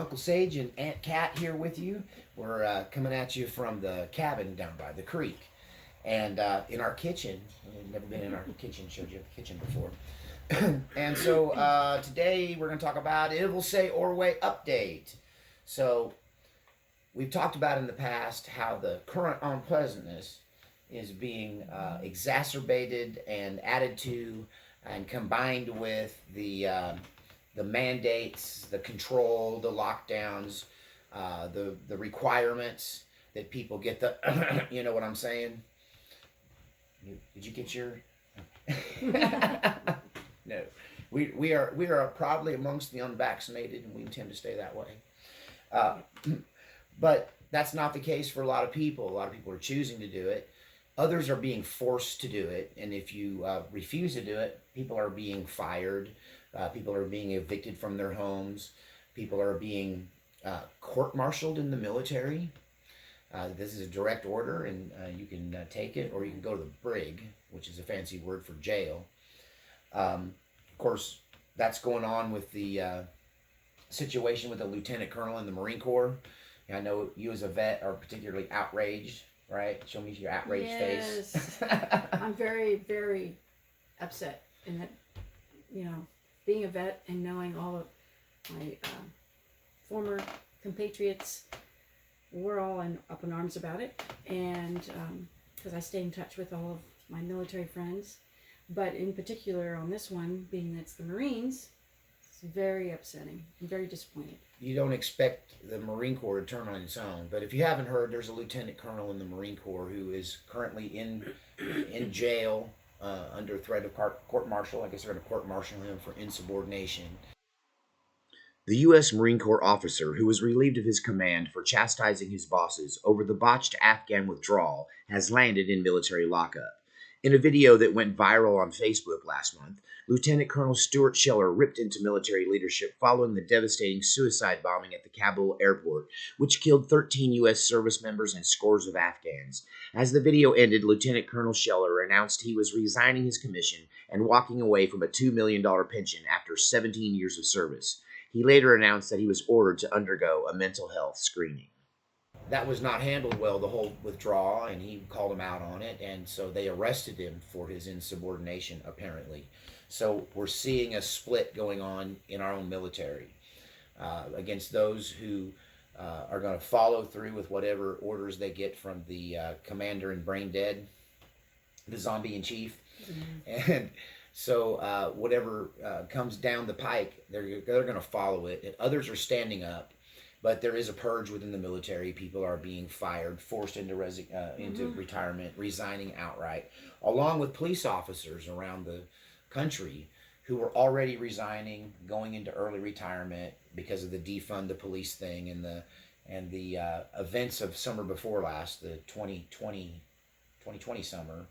Uncle Sage and Aunt Kat here with you. We're coming at you from the cabin down by the creek. And in our kitchen, we've never been in our kitchen, showed you the kitchen before. And so today we're going to talk about Ivil Say Orway update. So we've talked about in the past how the current unpleasantness is being exacerbated and added to and combined with the mandates, the control, the lockdowns, the requirements that people get the you know what I'm saying? Did you get your no. We are probably amongst the unvaccinated, and we intend to stay that way. Uh, but that's not the case for a lot of people. A lot of people are choosing to do it. Others are being forced to do it, and if you refuse to do it, people are being fired. People are being evicted from their homes. People are being court-martialed in the military. This is a direct order, and you can take it, or you can go to the brig, which is a fancy word for jail. Of course, that's going on with the situation with the lieutenant colonel in the Marine Corps. I know you as a vet are particularly outraged, right? Show me your outraged face. Yes. I'm very, very upset in that, being a vet and knowing all of my former compatriots, we're all up in arms about it. And because I stay in touch with all of my military friends. But in particular on this one, being that it's the Marines, it's very upsetting. I'm very disappointed. You don't expect the Marine Corps to turn on its own, but if you haven't heard, there's a lieutenant colonel in the Marine Corps who is currently in jail under threat of court martial. I guess they're going to court martial him for insubordination. The U.S. Marine Corps officer who was relieved of his command for chastising his bosses over the botched Afghan withdrawal has landed in military lockup. In a video that went viral on Facebook last month, Lieutenant Colonel Stuart Scheller ripped into military leadership following the devastating suicide bombing at the Kabul airport, which killed 13 U.S. service members and scores of Afghans. As the video ended, Lieutenant Colonel Scheller announced he was resigning his commission and walking away from a $2 million pension after 17 years of service. He later announced that he was ordered to undergo a mental health screening. That was not handled well, the whole withdrawal, and he called him out on it, and so they arrested him for his insubordination, apparently. So we're seeing a split going on in our own military against those who are going to follow through with whatever orders they get from the commander in Brain Dead, the zombie in chief. Mm-hmm. And so whatever comes down the pike, they're going to follow it, and others are standing up. But there is a purge within the military. People are being fired, forced into retirement, resigning outright, along with police officers around the country who were already resigning, going into early retirement because of the defund the police thing and the events of summer before last, the 2020 summer,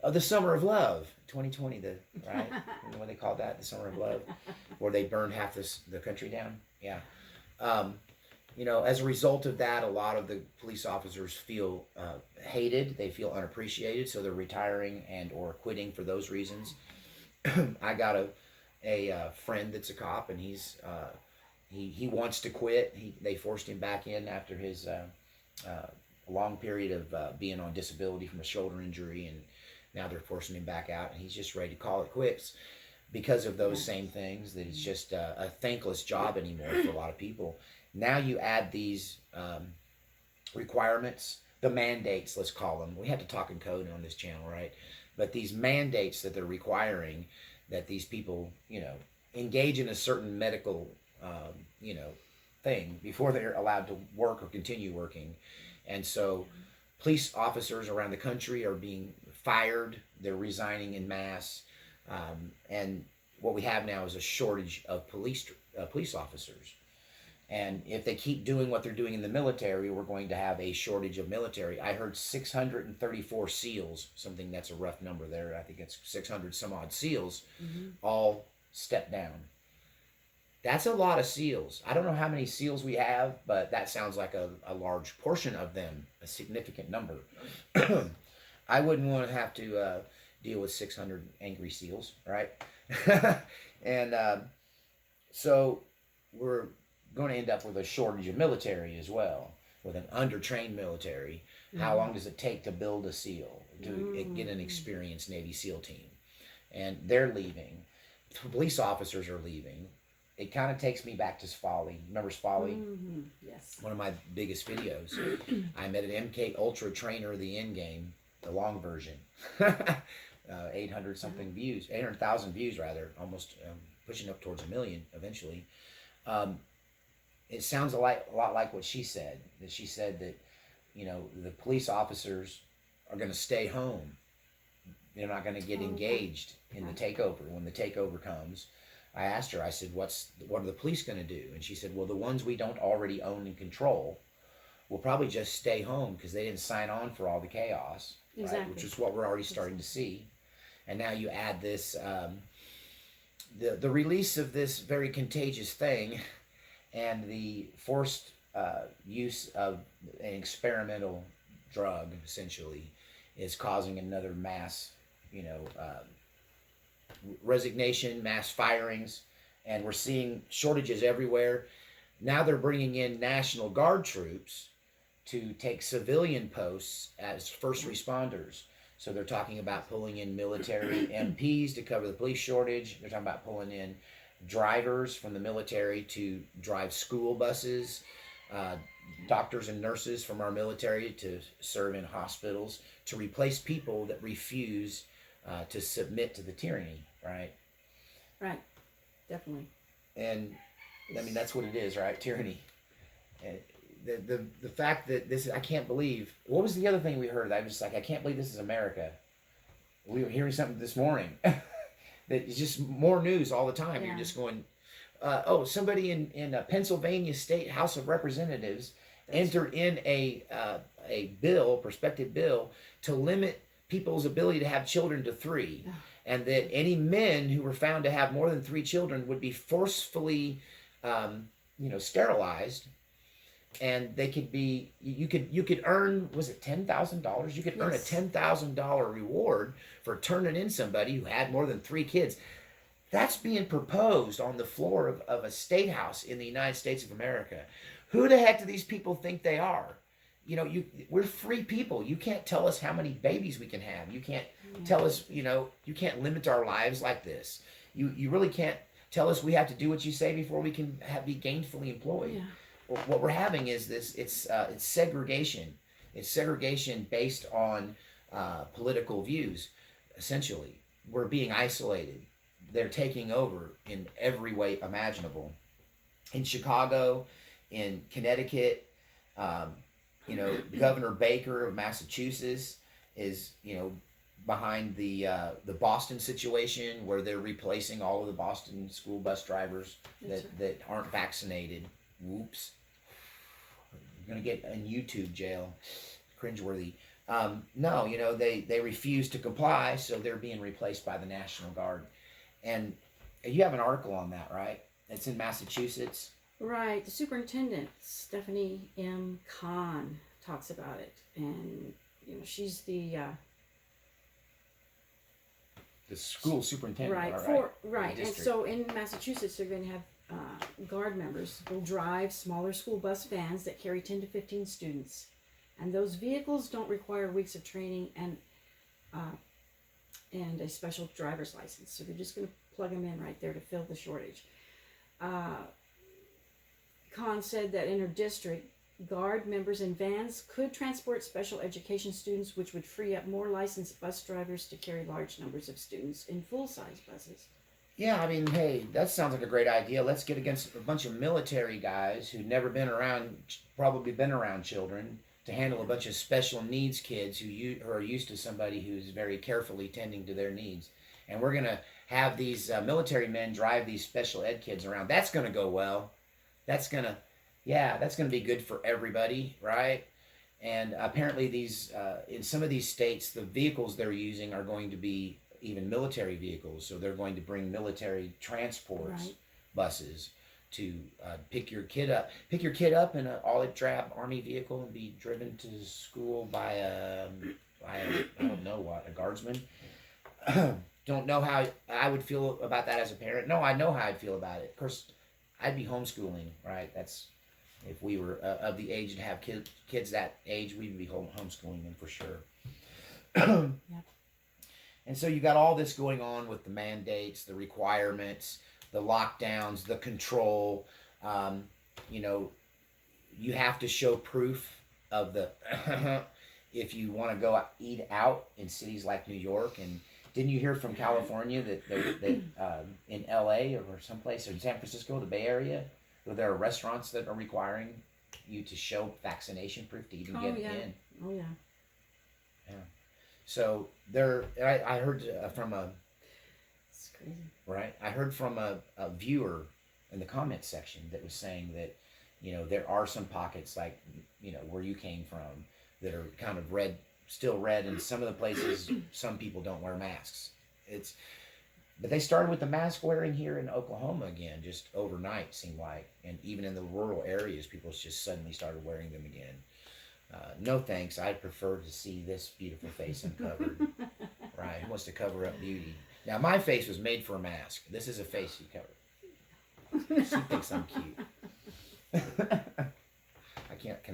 the summer of love, 2020, right? You know what they call that, the summer of love, where they burned half the country down. Yeah. As a result of that, a lot of the police officers feel hated. They feel unappreciated, so they're retiring and or quitting for those reasons. I got a friend that's a cop, and he wants to quit. They forced him back in after his long period of being on disability from a shoulder injury, and now they're forcing him back out, and he's just ready to call it quits because of those same things. That it's just a thankless job anymore for a lot of people. Now you add these requirements, the mandates, let's call them. We have to talk in code on this channel, right? But these mandates that they're requiring that these people, engage in a certain medical, thing before they're allowed to work or continue working. And so police officers around the country are being fired. They're resigning en masse. And what we have now is a shortage of police officers. And if they keep doing what they're doing in the military, we're going to have a shortage of military. I heard 634 SEALs, something that's a rough number there. I think it's 600 some odd SEALs, all stepped down. That's a lot of SEALs. I don't know how many SEALs we have, but that sounds like a large portion of them, a significant number. I wouldn't want to have to deal with 600 angry SEALs, right? And so going to end up with a shortage of military as well, with an undertrained military. How long does it take to build a SEAL, to get an experienced Navy SEAL team? And they're leaving. Police officers are leaving. It kind of takes me back to Sfolly. Remember Sfolly? Yes. One of my biggest videos. I met an MK Ultra trainer of the end game, the long version. 800 something views, 800,000 views rather, almost pushing up towards 1 million eventually. It sounds a lot like what she said. That she said that, you know, the police officers are going to stay home. They're not going to get engaged in the takeover. When the takeover comes, I asked her, I said, what are the police going to do? And she said, well, the ones we don't already own and control will probably just stay home because they didn't sign on for all the chaos, Exactly. right? Which is what we're already starting to see. And now you add this, the release of this very contagious thing and the forced use of an experimental drug, essentially, is causing another mass, you know, resignation, mass firings, and we're seeing shortages everywhere. Now they're bringing in National Guard troops to take civilian posts as first responders. So they're talking about pulling in military MPs to cover the police shortage. They're talking about pulling in drivers from the military to drive school buses, doctors and nurses from our military to serve in hospitals, to replace people that refuse to submit to the tyranny, right? Right. Definitely. And I mean, that's what it is, right? Tyranny. And the fact that this, I can't believe, what was the other thing we heard? I was just like, I can't believe this is America. We were hearing something this morning that is just more news all the time. Yeah. You're just going, somebody in Pennsylvania State House of Representatives entered in a prospective bill to limit people's ability to have children to 3, and that any men who were found to have more than 3 children would be forcefully, sterilized, and they could be, you could earn, was it $10,000? You could earn a $10,000 reward for turning in somebody who had more than 3 kids. That's being proposed on the floor of a state house in the United States of America. Who the heck do these people think they are? You know, we're free people. You can't tell us how many babies we can have. You can't tell us, you can't limit our lives like this. You really can't tell us we have to do what you say before we can be gainfully employed. Yeah. What we're having is this, it's segregation. It's segregation based on political views, essentially. We're being isolated. They're taking over in every way imaginable. In Chicago, in Connecticut, Governor Baker of Massachusetts is, behind the Boston situation where they're replacing all of the Boston school bus drivers that aren't vaccinated. Whoops. You're going to get in YouTube jail. Cringeworthy. No, they refuse to comply, so they're being replaced by the National Guard. And you have an article on that, right? It's in Massachusetts. Right. The superintendent, Stephanie M. Kahn, talks about it. And, she's the school superintendent. Right. And so in Massachusetts, they're going to have guard members will drive smaller school bus vans that carry 10 to 15 students. And those vehicles don't require weeks of training and a special driver's license. So they're just going to plug them in right there to fill the shortage. Khan said that in her district, guard members in vans could transport special education students, which would free up more licensed bus drivers to carry large numbers of students in full-size buses. Yeah, I mean, hey, that sounds like a great idea. Let's get against a bunch of military guys who've never probably been around children, to handle a bunch of special needs kids who are used to somebody who's very carefully tending to their needs. And we're going to have these military men drive these special ed kids around. That's going to go well. That's going to be good for everybody, right? And apparently these, in some of these states, the vehicles they're using are going to be even military vehicles. So they're going to bring military transports, buses, to pick your kid up in an olive drab army vehicle and be driven to school by I don't know what, a guardsman. Don't know how I would feel about that as a parent. No, I know how I'd feel about it. Of course, I'd be homeschooling, right? That's if we were of the age to have kids that age, we'd be homeschooling them for sure. Yep. And so you got all this going on with the mandates, the requirements, the lockdowns, the control. You know, you have to show proof of the if you want to go eat out in cities like New York. And didn't you hear from California that in LA or someplace or in San Francisco, the Bay Area, where there are restaurants that are requiring you to show vaccination proof to even get in? Oh yeah. Yeah. So there, I heard from a. It's crazy. Right. I heard from a viewer in the comments section that was saying that, you know, there are some pockets like, you know, where you came from that are kind of red, still red, and some of the places, some people don't wear masks. But they started with the mask wearing here in Oklahoma again, just overnight, seemed like, and even in the rural areas, people just suddenly started wearing them again. No thanks. I prefer to see this beautiful face uncovered. Right. Who wants to cover up beauty? Now my face was made for a mask. This is a face you cover. She thinks I'm cute. I can't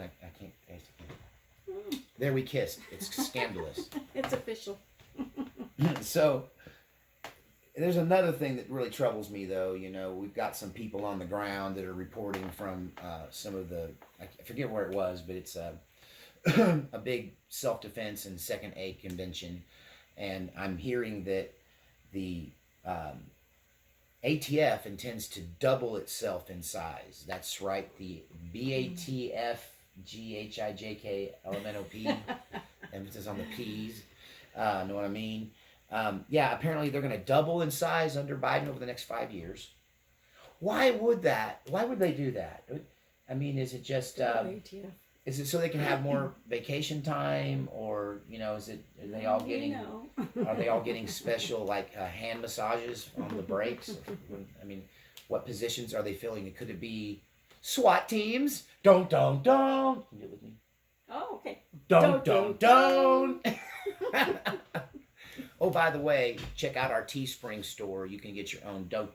taste it. There we kissed. It's scandalous. It's official. So there's another thing that really troubles me, though. You know, we've got some people on the ground that are reporting from some of the, I forget where it was, but it's a big self-defense and second aid convention. And I'm hearing that the ATF intends to double itself in size. That's right, the BATFGHIJKLMNOP, emphasis on the P's. Know what I mean? Yeah, apparently they're going to double in size under Biden over the next 5 years. Why would that? Why would they do that? I mean, is it just... ATF. Is it so they can have more vacation time, or are they all getting? Are they all getting special hand massages on the breaks? I mean, what positions are they filling? Could it be SWAT teams? Don't. Can you do it with me? Oh, okay. Don't. Oh, by the way, check out our Teespring store. You can get your own Do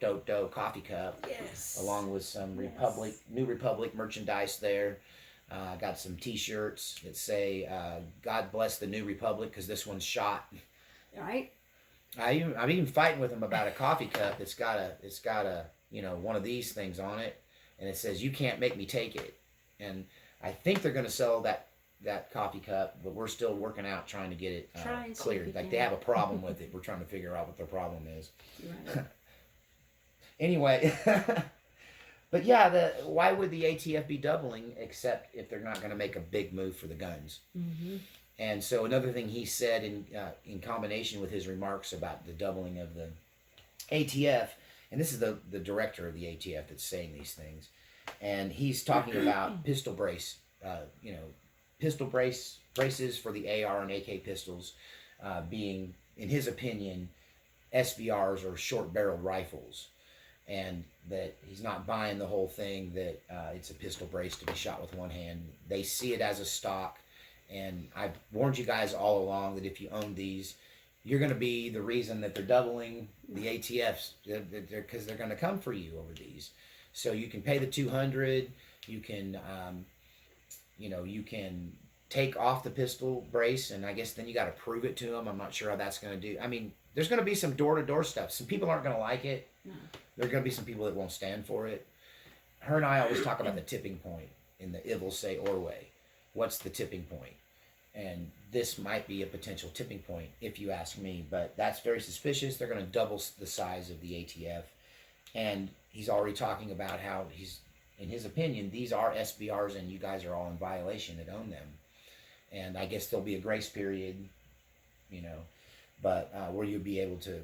coffee cup. Yes. Along with some New Republic merchandise there. Got some T-shirts that say "God bless the New Republic" because this one's shot. Right. I'm even fighting with them about a coffee cup. It's got a one of these things on it, and it says "You can't make me take it." And I think they're going to sell that coffee cup, but we're still working out trying to get it cleared. Like they have a problem with it. We're trying to figure out what their problem is. Right. Anyway. But yeah, why would the ATF be doubling except if they're not going to make a big move for the guns? Mm-hmm. And so another thing he said in combination with his remarks about the doubling of the ATF, and this is the director of the ATF that's saying these things, and he's talking about pistol braces for the AR and AK pistols being, in his opinion, SBRs or short-barreled rifles. And that he's not buying the whole thing that it's a pistol brace to be shot with one hand. They see it as a stock, and I've warned you guys all along that if you own these, you're going to be the reason that they're doubling the ATFs because they're going to come for you over these. So you can pay the $200. You can, you can take off the pistol brace, and I guess then you got to prove it to them. I'm not sure how that's going to do. I mean, there's going to be some door-to-door stuff. Some people aren't going to like it. No. There are going to be some people that won't stand for it. Her and I always talk about the tipping point in the Ivil Say Orway. What's the tipping point? And this might be a potential tipping point, if you ask me. But that's very suspicious. They're going to double the size of the ATF. And he's already talking about how in his opinion, these are SBRs and you guys are all in violation that own them. And I guess there'll be a grace period, but where you'll be able to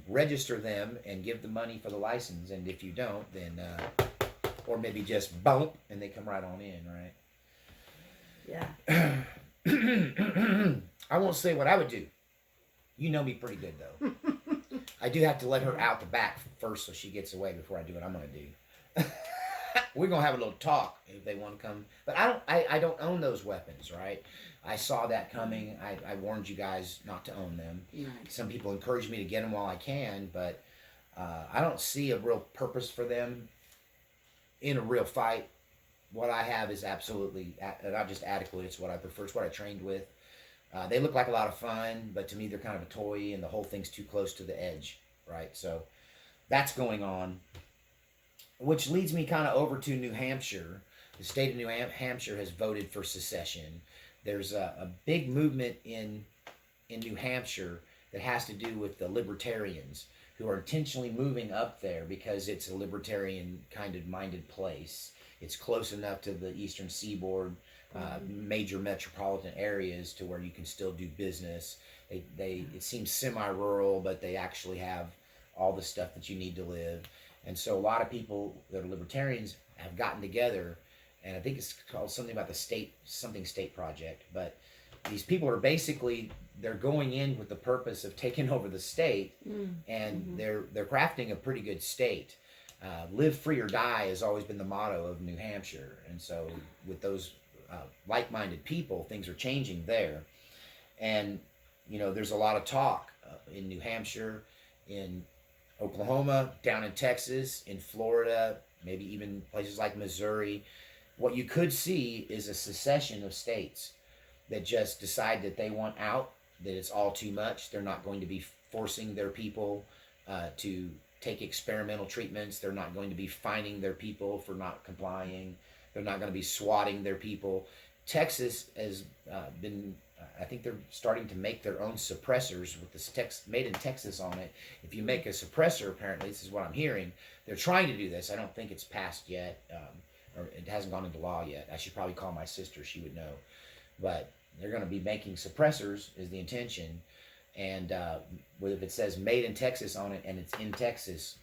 register them and give the money for the license, and if you don't, then or maybe just bump and they come right on in, right? Yeah. I won't say what I would do. You know me pretty good though. I do have to let her out the back first so she gets away before I do what I'm gonna do. We're gonna have a little talk if they want to come, but I don't own those weapons, right? I saw that coming. I warned you guys not to own them. Right. Some people encourage me to get them while I can, but I don't see a real purpose for them. in a real fight, what I have is absolutely not just adequate. It's what I prefer. It's what I trained with. They look like a lot of fun, but to me they're kind of a toy, and the whole thing's too close to the edge, right? So that's going on, which leads me kind of over to New Hampshire. The state of New Hampshire has voted for secession. There's a big movement in New Hampshire that has to do with the libertarians who are intentionally moving up there because it's a libertarian kind of minded place. It's close enough to the eastern seaboard, major metropolitan areas to where you can still do business. It seems semi-rural, but they actually have all the stuff that you need to live. And so a lot of people that are libertarians have gotten together, and I think it's called something about the state project. But these people are basically, they're going in with the purpose of taking over the state, and they're crafting a pretty good state. Live free or die has always been the motto of New Hampshire, and so with those like-minded people, things are changing there. And there's a lot of talk in New Hampshire, in Oklahoma, down in Texas, in Florida, maybe even places like Missouri. What you could see is a secession of states that just decide that they want out, that it's all too much. They're not going to be forcing their people to take experimental treatments. They're not going to be fining their people for not complying. They're not going to be swatting their people. Texas has been, I think they're starting to make their own suppressors with this made in Texas on it. If you make a suppressor, apparently, this is what I'm hearing, they're trying to do this. I don't think it's passed yet, or it hasn't gone into law yet. I should probably call my sister, she would know. But they're going to be making suppressors is the intention. And if it says made in Texas on it and it's in Texas,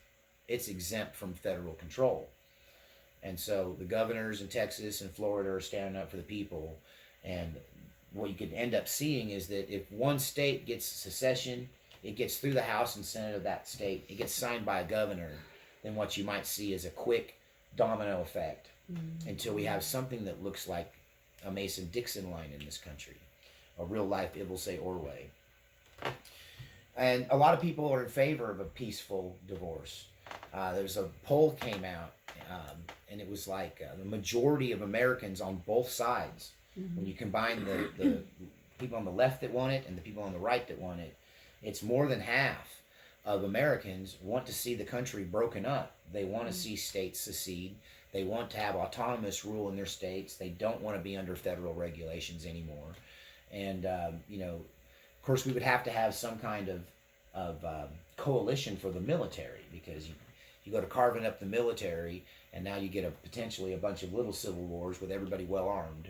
it's exempt from federal control. And so the governors in Texas and Florida are standing up for the people. And what you could end up seeing is that if one state gets secession, it gets through the House and Senate of that state, it gets signed by a governor, then what you might see is a quick domino effect until we have something that looks like a Mason-Dixon line in this country, a real-life Ivil Say Orway. And a lot of people are in favor of a peaceful divorce. There's a poll came out, and it was like the majority of Americans on both sides, when you combine the people on the left that want it and the people on the right that want it, it's more than half of Americans want to see the country broken up. They want to see states secede. They want to have autonomous rule in their states. They don't want to be under federal regulations anymore. And, of course, we would have to have some kind of coalition for the military, because you go to carving up the military, and now you get potentially a bunch of little civil wars with everybody well armed.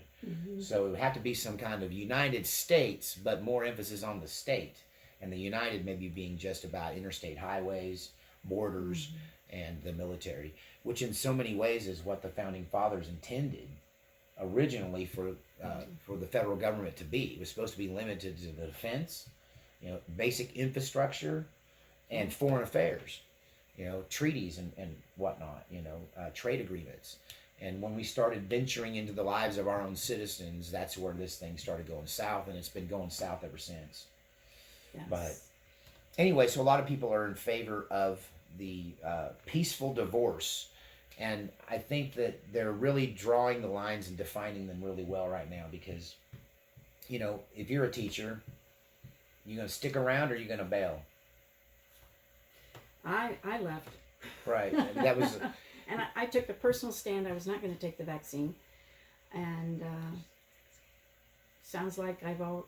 So it would have to be some kind of United States, but more emphasis on the state. And the United maybe being just about interstate highways, borders, and the military, which in so many ways is what the founding fathers intended originally for the federal government to be. It was supposed to be limited to the defense, basic infrastructure, and foreign affairs, treaties and whatnot, trade agreements. And when we started venturing into the lives of our own citizens, that's where this thing started going south, and it's been going south ever since. Yes. But anyway, so a lot of people are in favor of the peaceful divorce. And I think that they're really drawing the lines and defining them really well right now, because, if you're a teacher, you going to stick around or you going to bail? I left. Right. And that was... And I took the personal stand I was not going to take the vaccine. And sounds like I got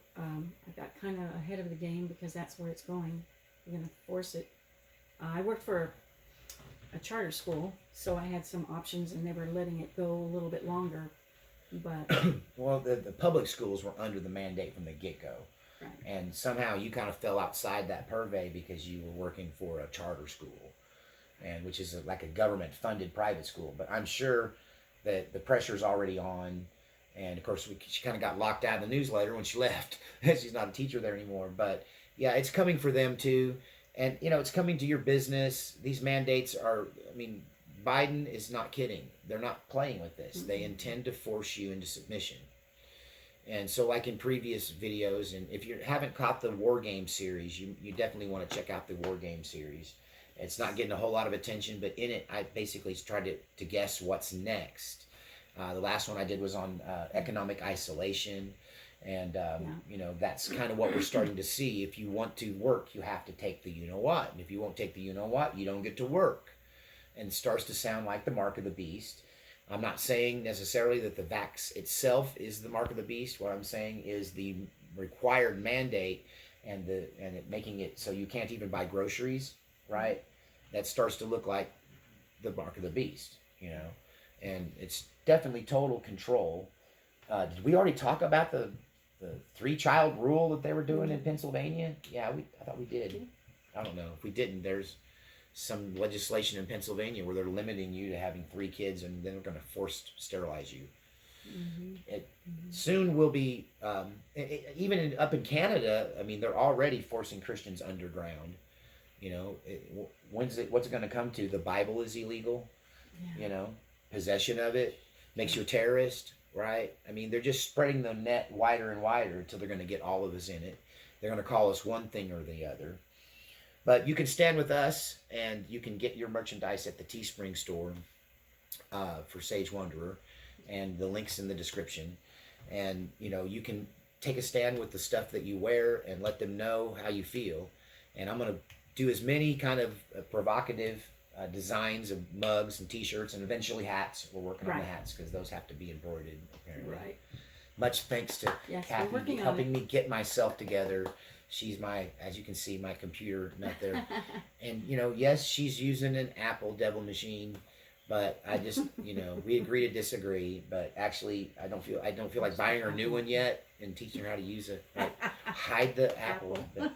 kind of ahead of the game, because that's where it's going. We're going to force it. I worked for a charter school, so I had some options, and they were letting it go a little bit longer. But well, the public schools were under the mandate from the get-go. Right. And somehow you kind of fell outside that purvey because you were working for a charter school, and which is like a government-funded private school. But I'm sure that the pressure's already on. And, of course, she kind of got locked out of the newsletter when she left. She's not a teacher there anymore. But, yeah, it's coming for them, too. And, it's coming to your business. These mandates are, Biden is not kidding. They're not playing with this. They intend to force you into submission. And so, like in previous videos, and if you haven't caught the War Game series, you definitely want to check out the War Game series. It's not getting a whole lot of attention, but in it, I basically tried to guess what's next. The last one I did was on economic isolation. And, that's kind of what we're starting to see. If you want to work, you have to take the you-know-what. And if you won't take the you-know-what, you don't get to work. And it starts to sound like the mark of the beast. I'm not saying necessarily that the vax itself is the mark of the beast. What I'm saying is the required mandate and making it so you can't even buy groceries, right? That starts to look like the mark of the beast, And it's definitely total control. Did we already talk about the 3-child rule that they were doing in Pennsylvania? Yeah, I thought we did. I don't know. If we didn't, there's some legislation in Pennsylvania where they're limiting you to having 3 kids, and then they're going to force sterilize you. It soon will be, even up in Canada, I mean, they're already forcing Christians underground. What's it going to come to? The Bible is illegal, possession of it makes you a terrorist. Right? I mean, they're just spreading the net wider and wider until they're going to get all of us in it. They're going to call us one thing or the other. But you can stand with us, and you can get your merchandise at the Teespring store for Sage Wanderer, and the link's in the description. And, you can take a stand with the stuff that you wear and let them know how you feel. And I'm going to do as many kind of provocative designs of mugs and T-shirts and eventually hats. We're working on the hats because those have to be embroidered, apparently. Right. Much thanks to Kathy helping me get myself together. She's as you can see, my computer nut there. And, yes, she's using an Apple Devil machine, but I just, we agree to disagree. But actually, I don't feel like buying her a new one yet and teaching her how to use it. Hide the Apple. But,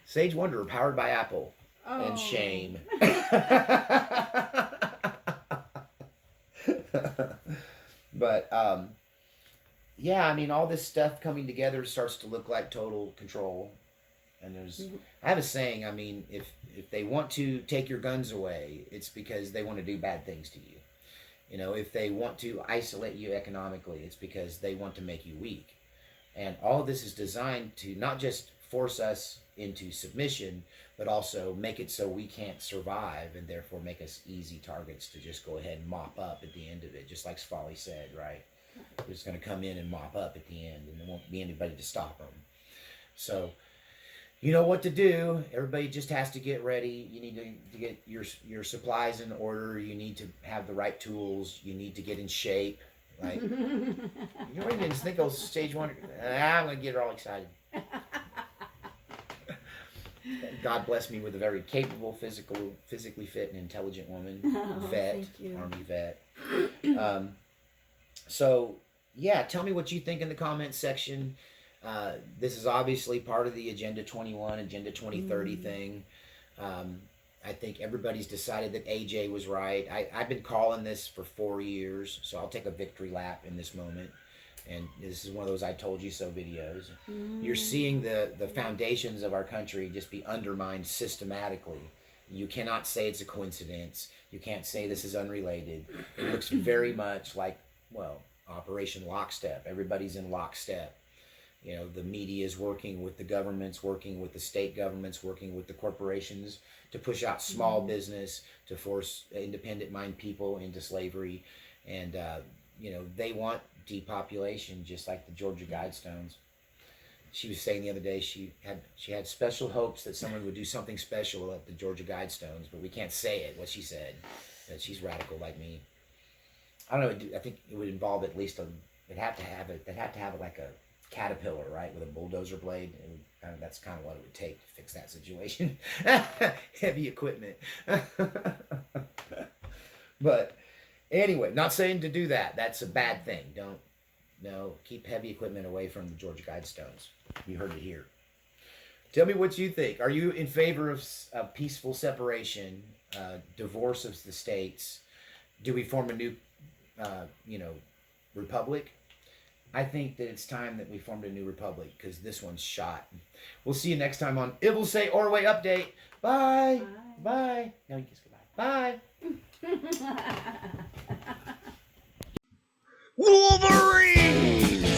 Sage Wanderer, powered by Apple. And shame. But I mean, all this stuff coming together starts to look like total control. And I have a saying, I mean, if they want to take your guns away, it's because they want to do bad things to you. If they want to isolate you economically, it's because they want to make you weak. And all of this is designed to not just force us into submission, but also make it so we can't survive, and therefore make us easy targets to just go ahead and mop up at the end of it, just like Folly said, right? They're just going to come in and mop up at the end, and there won't be anybody to stop them. So, you know what to do. Everybody just has to get ready. You need to get your supplies in order. You need to have the right tools. You need to get in shape. Like, you already didn't think of Stage 1. I'm going to get her all excited. God bless me with a very capable, physically fit, and intelligent woman. Vet, Army vet. So, tell me what you think in the comments section. This is obviously part of the Agenda 21, Agenda 2030 thing. I think everybody's decided that AJ was right. I've been calling this for 4 years, so I'll take a victory lap in this moment. And this is one of those I told you so videos. You're seeing the foundations of our country just be undermined systematically. You cannot say it's a coincidence. You can't say this is unrelated. It looks very much like, Operation Lockstep. Everybody's in lockstep. The media is working with the governments, working with the state governments, working with the corporations to push out small business, to force independent-minded people into slavery. And, they want depopulation, just like the Georgia Guidestones. She was saying the other day she had special hopes that someone would do something special at the Georgia Guidestones, but we can't say it, what she said. That she's radical like me. I don't know, I think it would involve at least they'd have to have it like a caterpillar, right, with a bulldozer blade. That's kind of what it would take to fix that situation. Heavy equipment. But anyway, not saying to do that. That's a bad thing. Keep heavy equipment away from the Georgia Guidestones. You heard it here. Tell me what you think. Are you in favor of peaceful separation, divorce of the states? Do we form a new, republic? I think that it's time that we formed a new republic because this one's shot. We'll see you next time on Ivil Say Orway Update. Bye. Bye. Now you kiss goodbye. Bye. Wolverine!